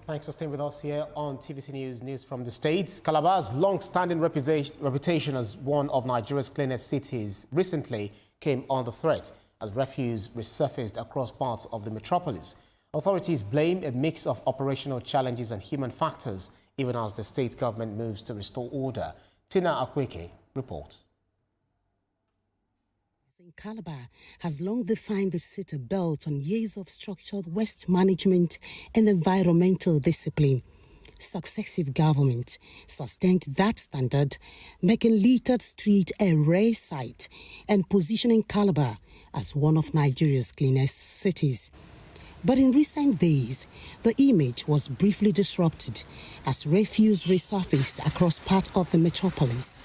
Thanks for staying with us here on TVC News from the States. Calabar's long-standing reputation as one of Nigeria's cleanest cities recently came under threat as refuse resurfaced across parts of the metropolis. Authorities blame a mix of operational challenges and human factors, even as the state government moves to restore order. Tina Akweke reports. Calabar has long defined the city built on years of structured waste management and environmental discipline. Successive governments sustained that standard, making littered streets a rare sight and positioning Calabar as one of Nigeria's cleanest cities. But in recent days, the image was briefly disrupted as refuse resurfaced across part of the metropolis.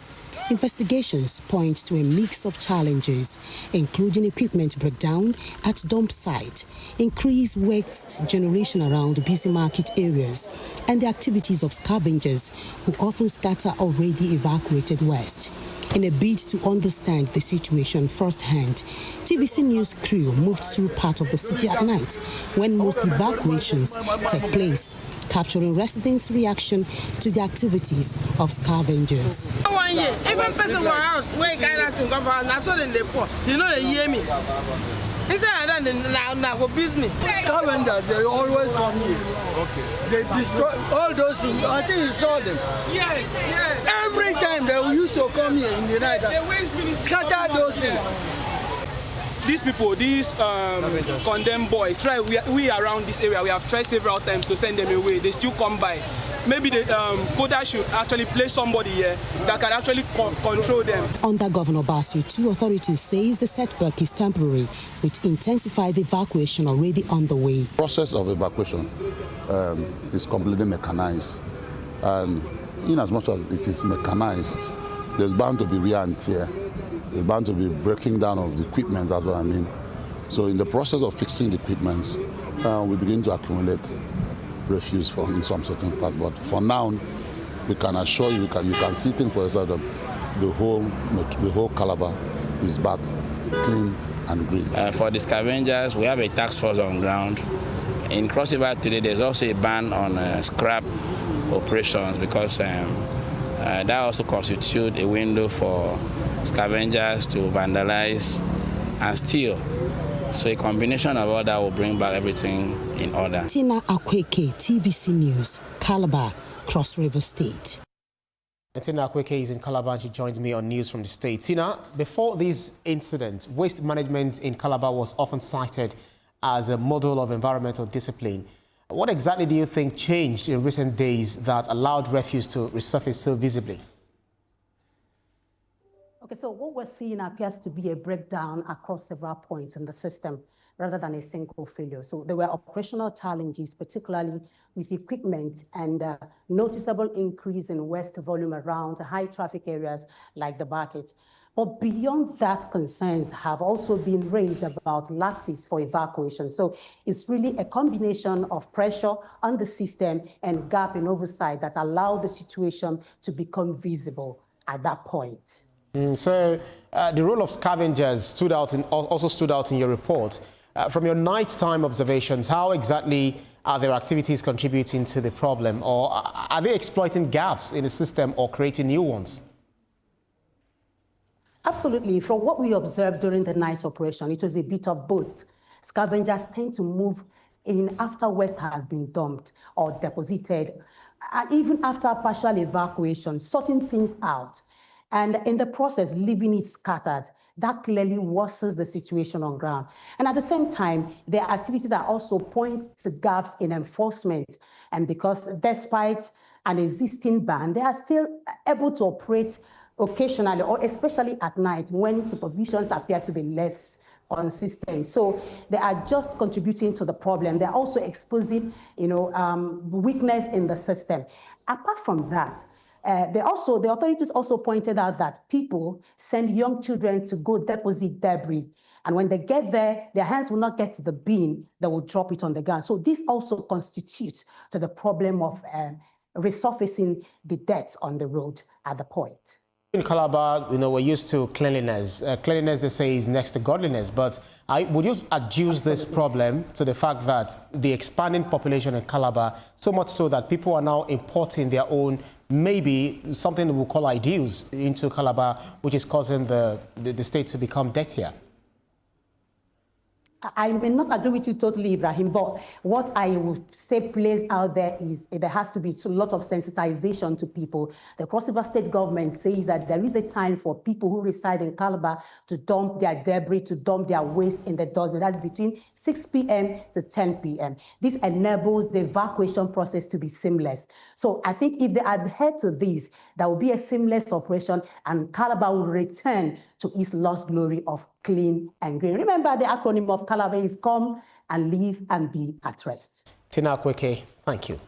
Investigations point to a mix of challenges, including equipment breakdown at dump site, increased waste generation around busy market areas, and the activities of scavengers who often scatter already evacuated waste. In a bid to understand the situation firsthand, TVC News crew moved through part of the city at night when most evacuations take place, capturing residents' reaction to the activities of scavengers. 1 year, even person in my house, where guys in government, I saw them they poor. You know they hear me. Instead of now go business. Scavengers, they always come here. Okay. They destroy all those things. I think you saw them. Yes, yes. Every time they used to come here in the night, scatter those things. These people, these condemned boys, we around this area, we have tried several times to send them away. They still come by. Maybe the Koda should actually place somebody here that can actually control them. Under Governor Basu, two authorities say the setback is temporary, with intensified evacuation already on the way. The process of evacuation is completely mechanized. And in as much as it is mechanized, there's bound to be wear and tear. There's bound to be breaking down of the equipment, that's what I mean. So in the process of fixing the equipment, we begin to accumulate refuse in some certain parts. But for now, we can assure you, you can see things for yourself. The whole Calabar is back clean and green. For the scavengers, we have a task force on ground. In Cross River today, there's also a ban on scrap operations because that also constitutes a window for scavengers to vandalize and steal. So a combination of all that will bring back everything in order. Tina Akweke, TVC News, Calabar, Cross River State. And Tina Akweke is in Calabar and she joins me on News from the State. Tina, before this incident, waste management in Calabar was often cited as a model of environmental discipline. What exactly do you think changed in recent days that allowed refuse to resurface so visibly? Okay, so what we're seeing appears to be a breakdown across several points in the system rather than a single failure. So there were operational challenges, particularly with equipment and noticeable increase in waste volume around high traffic areas like the market. But beyond that, concerns have also been raised about lapses for evacuation. So it's really a combination of pressure on the system and gap in oversight that allowed the situation to become visible at that point. So the role of scavengers also stood out in your report. From your nighttime observations, how exactly are their activities contributing to the problem, or are they exploiting gaps in the system or creating new ones? Absolutely. From what we observed during the night operation, it was a bit of both. Scavengers tend to move in after waste has been dumped or deposited, and even after partial evacuation, sorting things out. And in the process, leaving it scattered, that clearly worsens the situation on ground. And at the same time, their activities are also point to gaps in enforcement. And because despite an existing ban, they are still able to operate occasionally, or especially at night when supervisions appear to be less consistent. So they are just contributing to the problem. They're also exposing, weakness in the system. Apart from that, the authorities also pointed out that people send young children to go deposit debris. And when they get there, their hands will not get to the bin, they will drop it on the ground. So this also constitutes to the problem of resurfacing the deaths on the road at the point. In Calabar, we're used to cleanliness. Cleanliness, they say, is next to godliness. But would you adduce this problem to the fact that the expanding population in Calabar, so much so that people are now importing their own, maybe something we'll call ideals into Calabar, which is causing the state to become dirtier? I may not agree with you totally, Ibrahim, but what I would say plays out there is there has to be a lot of sensitization to people. The Cross River State government says that there is a time for people who reside in Calabar to dump their debris, to dump their waste in the dustbin. That's between 6 p.m. to 10 p.m. This enables the evacuation process to be seamless. So I think if they adhere to this, there will be a seamless operation and Calabar will return to its lost glory of clean and green. Remember, the acronym of Calabar is Come and Live and Be at Rest. Tina Kweke, thank you.